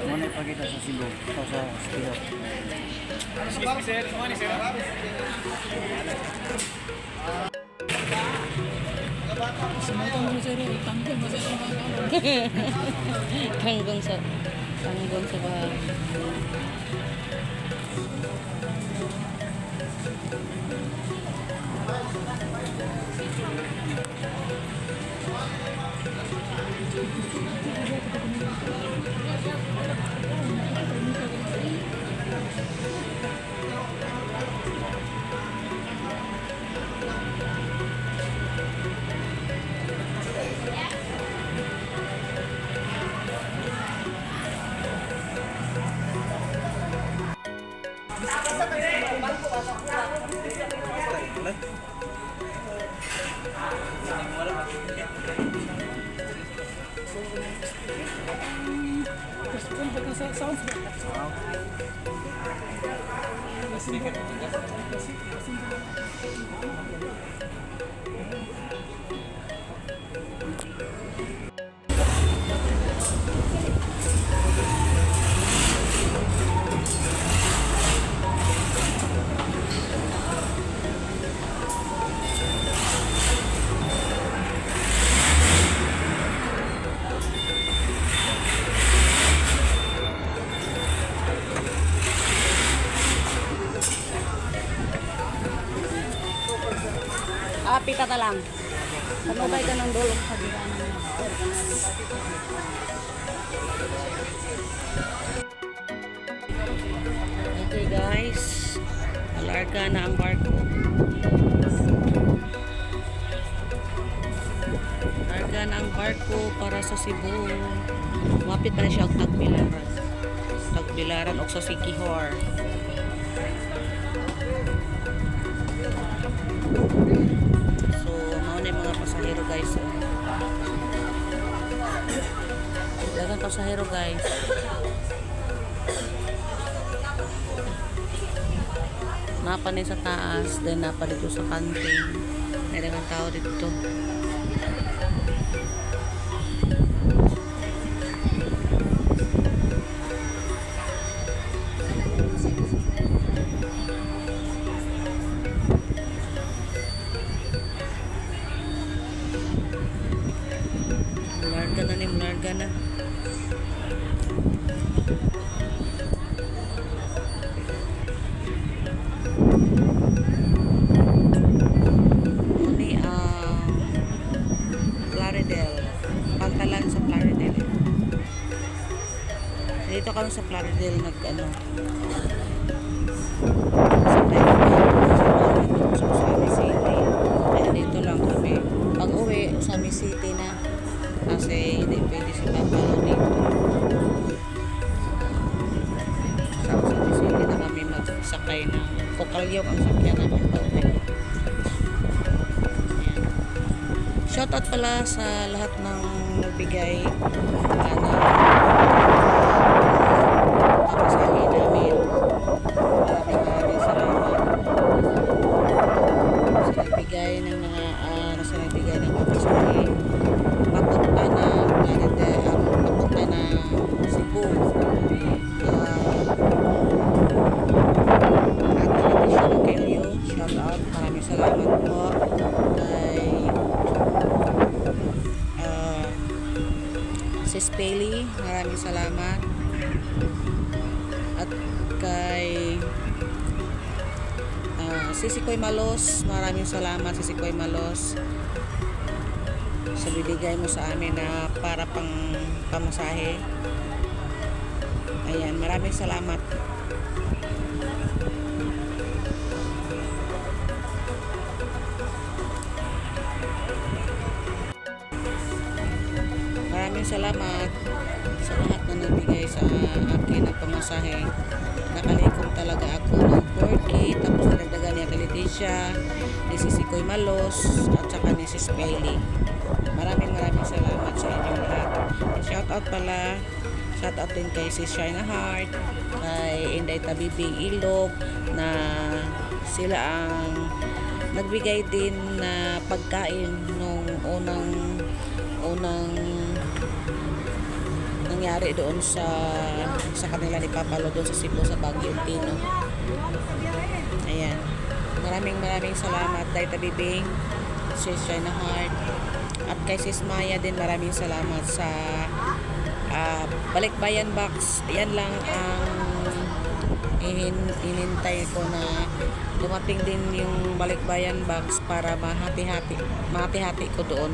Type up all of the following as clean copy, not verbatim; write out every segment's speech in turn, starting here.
Muna ipakita sa Cebu. Ito sa Cebu. Tanggong sa bahay. Pita ta lang. Sabay ka ng dulo sa giran. Okay guys, alarga na ang barko. Alarga na ang barko para sa Cebu. Mapit pa na siya ang Tagbilaran. Tagbilaran o sa Siquijor. Pasahero guys. Dagang pasahero guys. Napa ni sa taas, then napa dito sa kanting. May dagang tao dito. Mularga na. Ini Plaridel. Pantalan sa Plaridel. Dito kami sa Plaridel nag-ano. Sa Sami City. Kaya dito lang kami. Pag uwi, Sami City na. Kasi hindi pwede sila pala dito. Sa Sami City na kami magsakay ng Kokalyong ang sakyan namin pauwi. Shoutout pala sa lahat ng nagbigay pamasahe namin. Maraming salamat sa nagbigay ng mga sa nagbigay ng pamasahe. Papunta na papunta na Cebu. At Kokalyo, shoutout. Maraming salamat po kay Sis Peli, maraming salamat. At kay Sisikoy Malos, maraming salamat Sisikoy Malos sa bibigay mo sa amin na para pang pamasahe. Ayan, maraming salamat. Maraming salamat sa lahat na nagbigay sa akin ng pamasahe. Nakalikom talaga ako ng 4K, tapos nagdagan niya kay Leticia, ni Sisikoy Malos, at saka ni Sis Bailey. Maraming salamat sa inyong lahat. Shoutout pala, shoutout din kay Sis Shaina Heart, kay Inday Tabibing Ilog, na sila ang nagbigay din na pagkain nung unang nangyari doon sa kanila ni Papa Lo doon sa Cebu sa Baguio Tino. Ayan. Maraming salamat Dai Tabibing, Sis China Heart, at kay Sis Maya din maraming salamat sa Balikbayan Box. Yan lang ang inintay ko na dumating din yung Balikbayan Box para mahati-hati ko doon.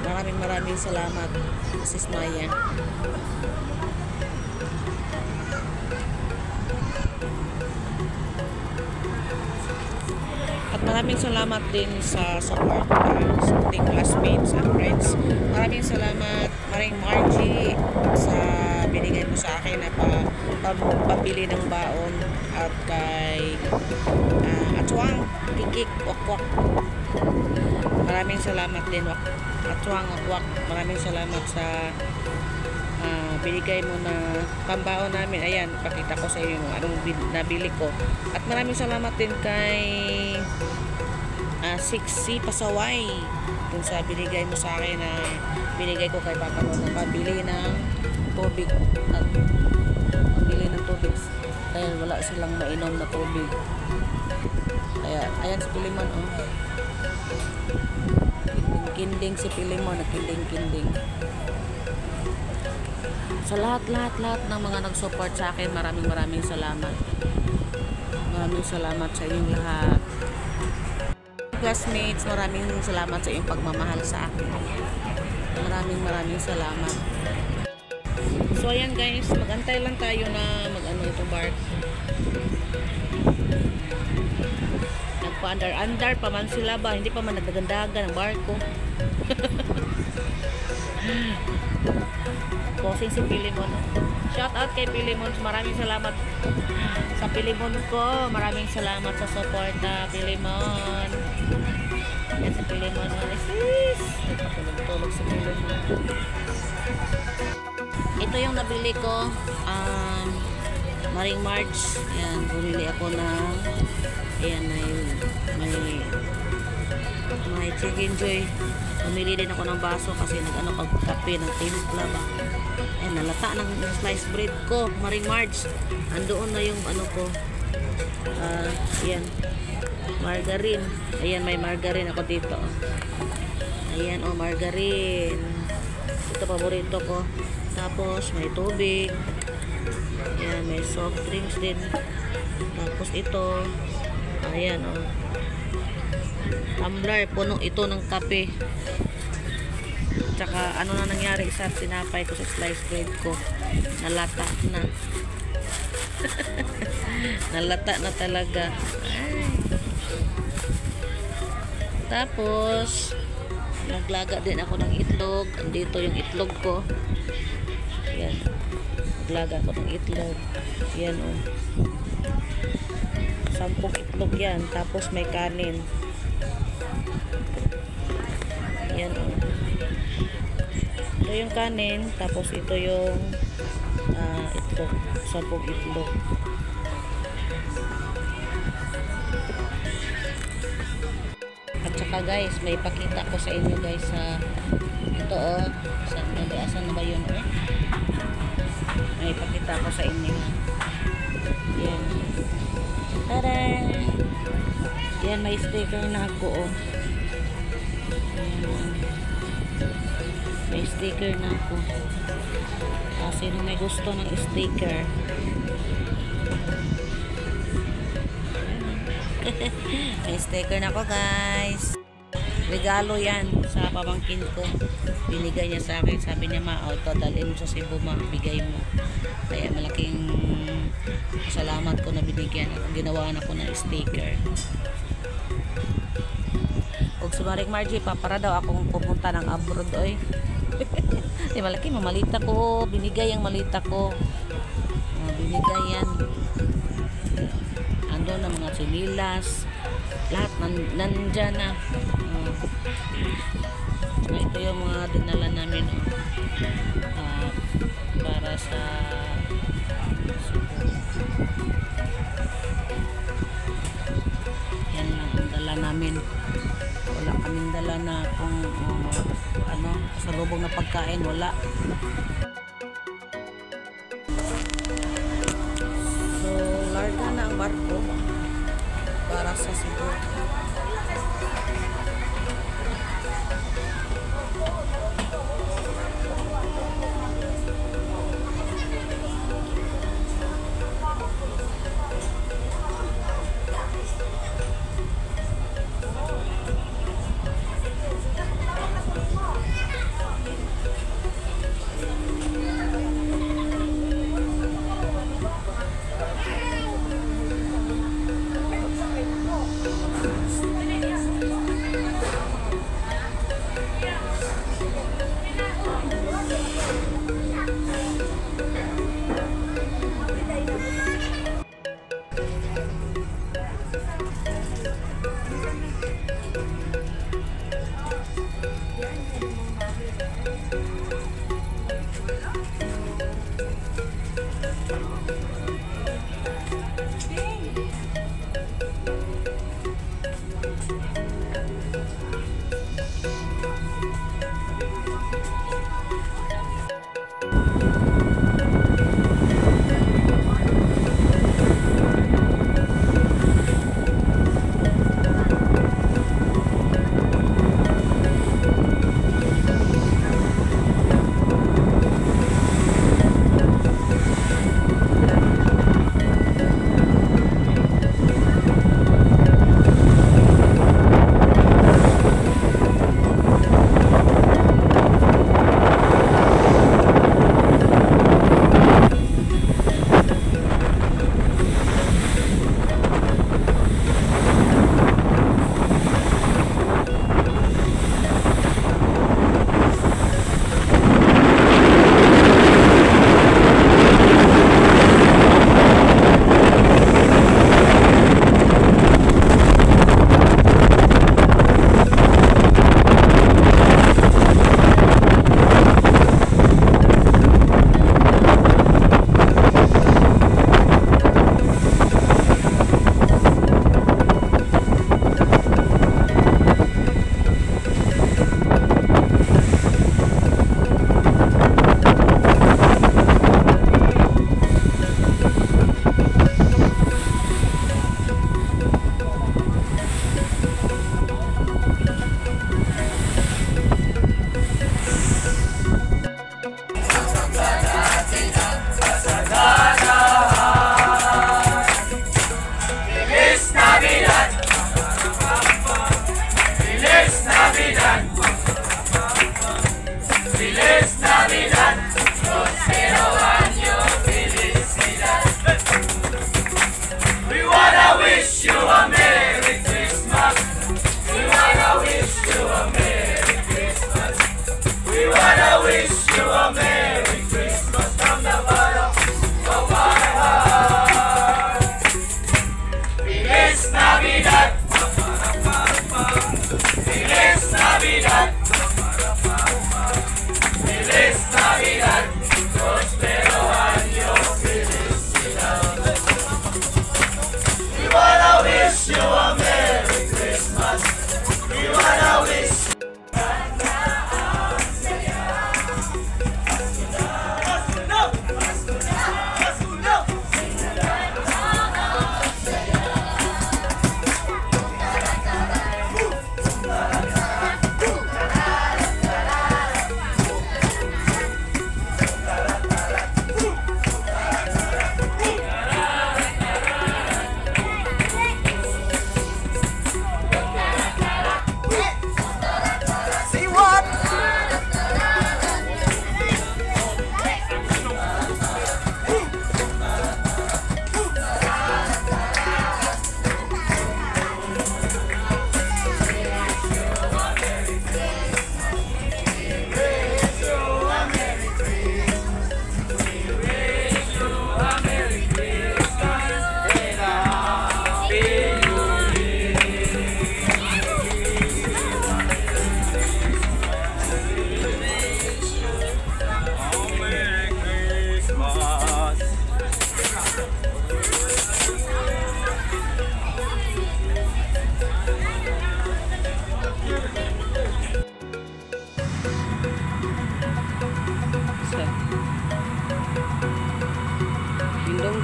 Maraming salamat Sis Maya. At maraming salamat din sa support sa ating classmates and friends. Maraming salamat Maring Margie sa binigay mo sa akin na pabili ng baon, at kay Atwang Tikik Wakwak. Maraming salamat din Atwang Wakwak. Maraming salamat sa binigay mo na pambaon namin. Ayan, pakita ko sa iyo anong nabili ko. At maraming salamat din kay Sixi Pasaway kung sa binigay mo sa akin na binigay ko kay Papa Lo na pabili ng tubig. At pabili ng tubig dahil wala silang mainom na tubig. Kaya ayan si Pilimon, oh. Kinding si Pilimon, nagkinding-kinding. Sa lahat ng mga nag-support sa akin, maraming salamat. Maraming salamat sa inyong lahat. Classmates, maraming salamat sa iyong pagmamahal sa akin. Maraming salamat. So ayan guys, magantay lang tayo na itong bark. Nagpa-andar pa man sila ba, hindi pa man nagdagandagan ang barko. Posing si Pilimon. Shout out kay Pilimon. Maraming salamat sa Pilimon ko. Maraming salamat sa support na Pilimon. Yan si Pilimon. Sis! Tulog si Pilimon. Ito yung nabili ko. Maring March. Yan, bumili ako ng may Chicken Joy. Bumili din ako ng baso kasi pagkape ng timpla ba. Ayan, nalata ng sliced bread ko, Maring March. Andoon na yung ko. Ayan, margarine. Ayan, may margarine ako dito. Ayan, margarine. Ito paborito ko. Tapos may tubig. Ayan, may soft drinks din. Tapos ito. Ayan, tumbler, puno ito ng kape. Tsaka ano na nangyari sa tinapay ko sa sliced bread ko, nalata na. Nalata na talaga. Ay. Tapos naglaga din ako ng itlog. Andito yung itlog ko. Yan, naglaga ako ng itlog. Yan, 10 itlog yan. Tapos may kanin. Yan, ito yung kanin, tapos ito yung itlog, 10 itlog. At saka guys, may ipakita ko sa inyo guys sa ito asan na ba yun, may ipakita ko sa inyo. Yan, tada! Yan, may sticker na ako, may sticker na ako. Sino may gusto ng sticker? May sticker na ako guys. Regalo yan sa pamangkin ko. Binigay niya sa akin. Sabi niya, ito dalhin mo sa Cebu, bigay mo. Kaya malaking salamat ko na binigyan. Ginawa na ko ng sticker. Kung sumaring Margie, para daw akong pupunta ng abroad, oy. Di malaki, mamalita ko. Binigay ang malita ko. Binigay yan. Ando na mga sinilas. Lahat nandyan na. Ito yung mga dinala namin. Para sa yan lang ang dala namin. Wala kaming dala na kung pasalubong na pagkain, wala. So, larga na ang barko para sa Cebu.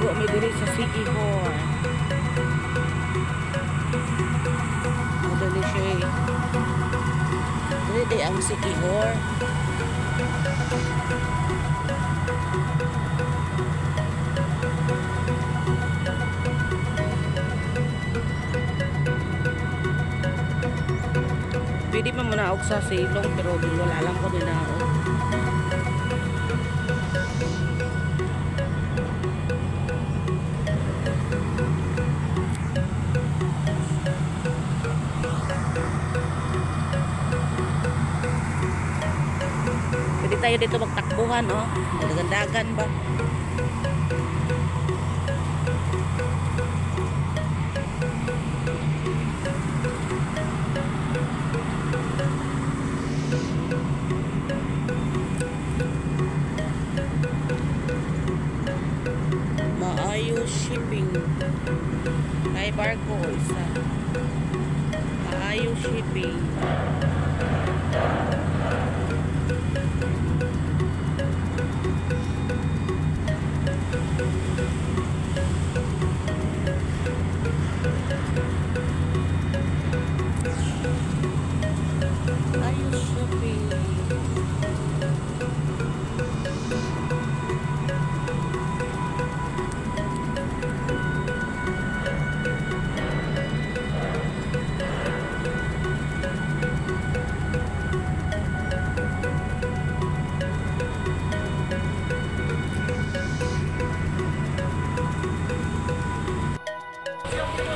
Naligo mi diri sa City Hall. Madali siya eh. Dili ang City Hall. Pwede pa muna ako sa silong pero wala lang ko din ako. Pwede tayo dito magtakbuhan, oh. Dagan-dagan ba? Maayos shipping. May barko isa. Maayos shipping. Ayos shipping.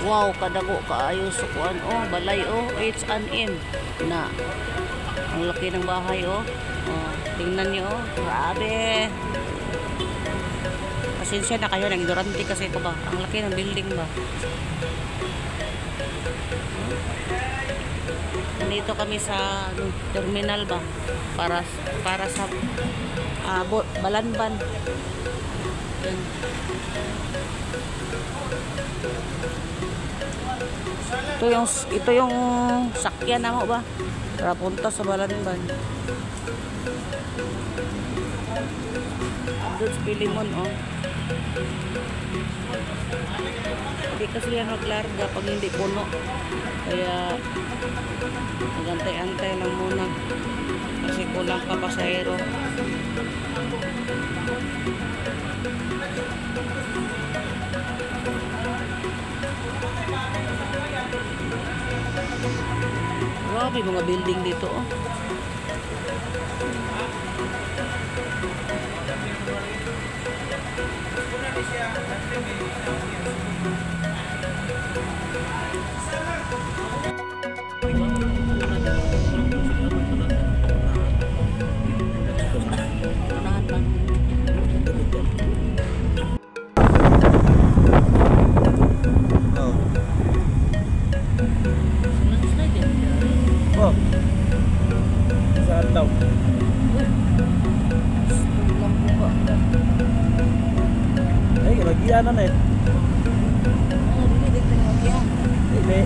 Wow, kadago kaayo sa kuan, oh, balay, oh, H&M na. Ang laki ng bahay, oh. Oh, tingnan niyo, oh. Grabe. Pasensya na kayo, nag-ignorante kasi ko ba. Ang laki ng building ba. Nandito kami sa terminal ba para sa Balanban. Yan. Ito yung sakyan na mo ba? Para punta sa Balanban. Doon sa Pilimon, oh. Hindi kasi yan maglarga pag hindi puno. Kaya magantay-antay lang muna. Kasi kulang pa pasahero. Grabe mga building dito, oh. Oh. Saan daw? Ay, lagyan na eh. Hindi.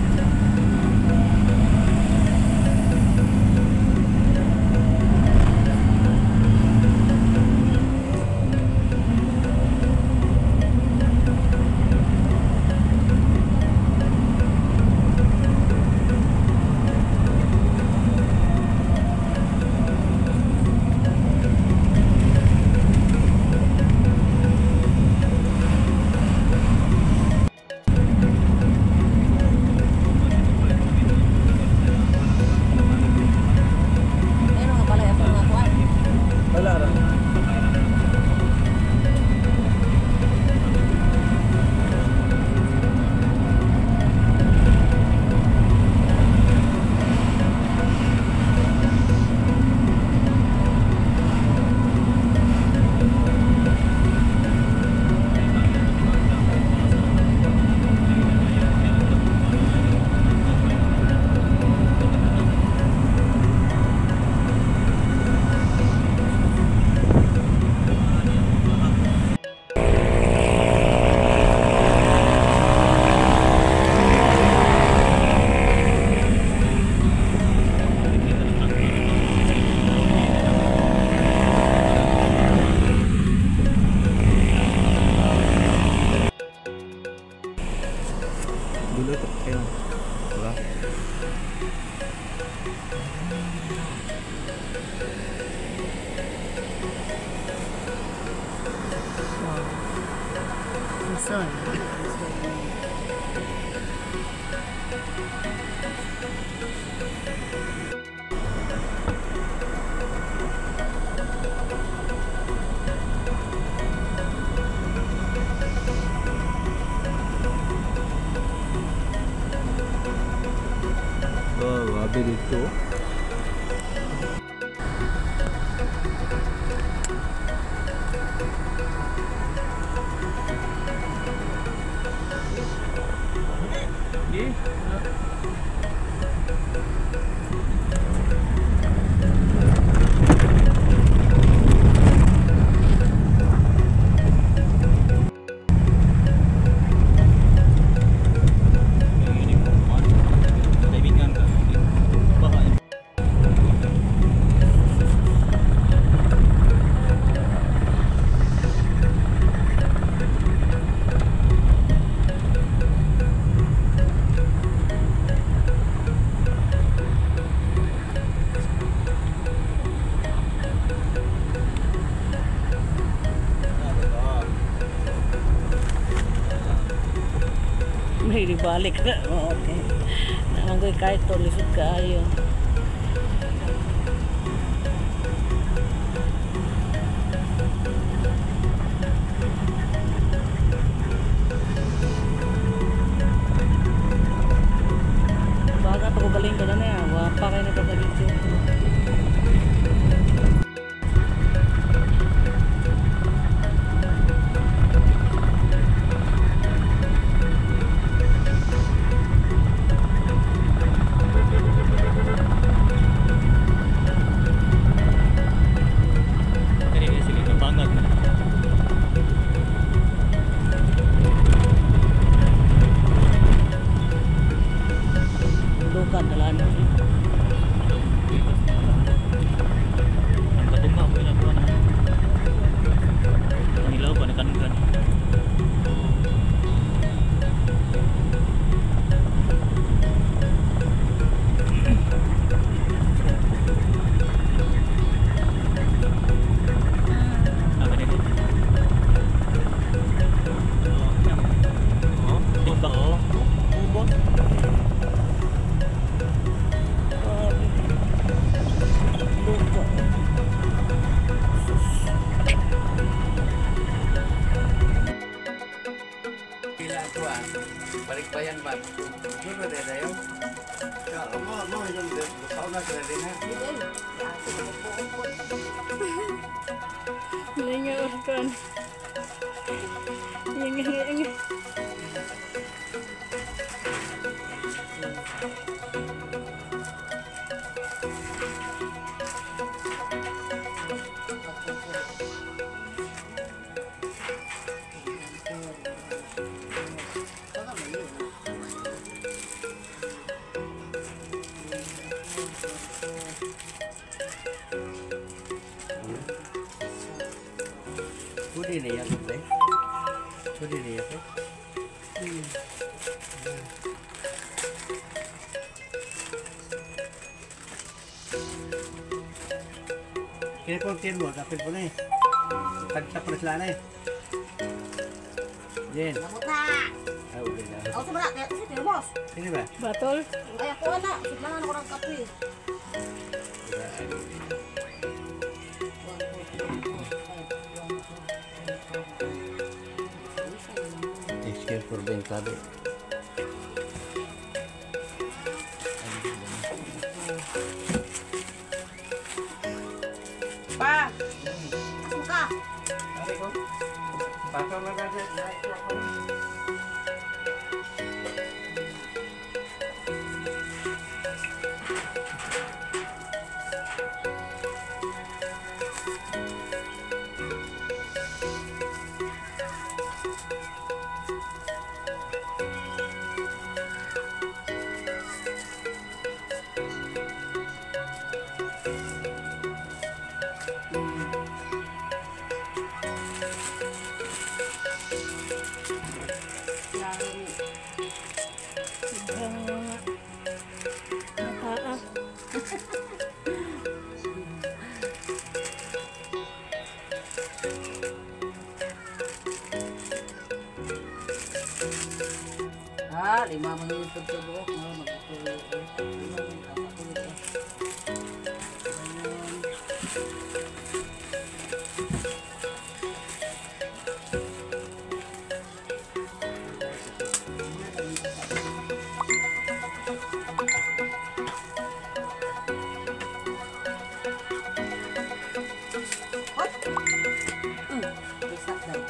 son. Oh, grabe dito. May balik na. Oh, okay. Namanggoy kahit to, lisod kaayo. Baka pagbaling ka na na yan. Wapa kayo na pagbaling siya. Lukan dalaan mo siya. Ang katong mo yung nagawa na. Ang ilaw pa, nakanugan. Apa ni? Oh, timbang. Oh, ubos. Balik pa yan, Bob. Suno din tayo. Mo, yung lukaw na sila din, ha? Linga kan. Linga. Pwede na yan, Bob. Pwede na yan, Kini po tin mo, kapit po na eh. Tagsa po na sila na eh. Jen. Lamot na. Ay, ulit na. Ako sa mga, kaya kasi tinubos. Sini ba? Batol. Ay ako na, sudlanan ako ng kape. Excuse for being sabi. Pa! Asa mo ka? Pasok na kasi. lima man yung pagsabuok. No, magtuloy. Lima man yung pagsabuok. Isak daw.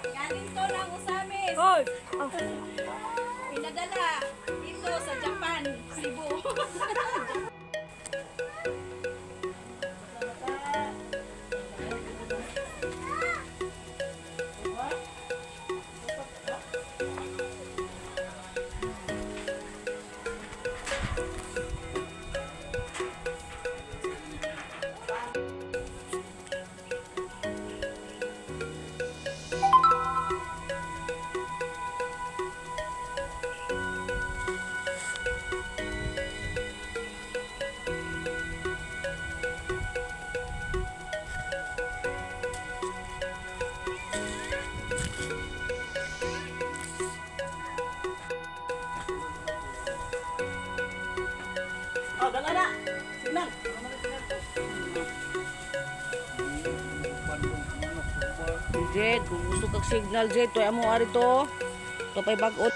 Galing to lang usamis. Pinadala dito sa Japan, Cebu. Oh, dala na. Signal. Jed, kung gusto kag signal, Jed, toy amo ari to. To pay bagot.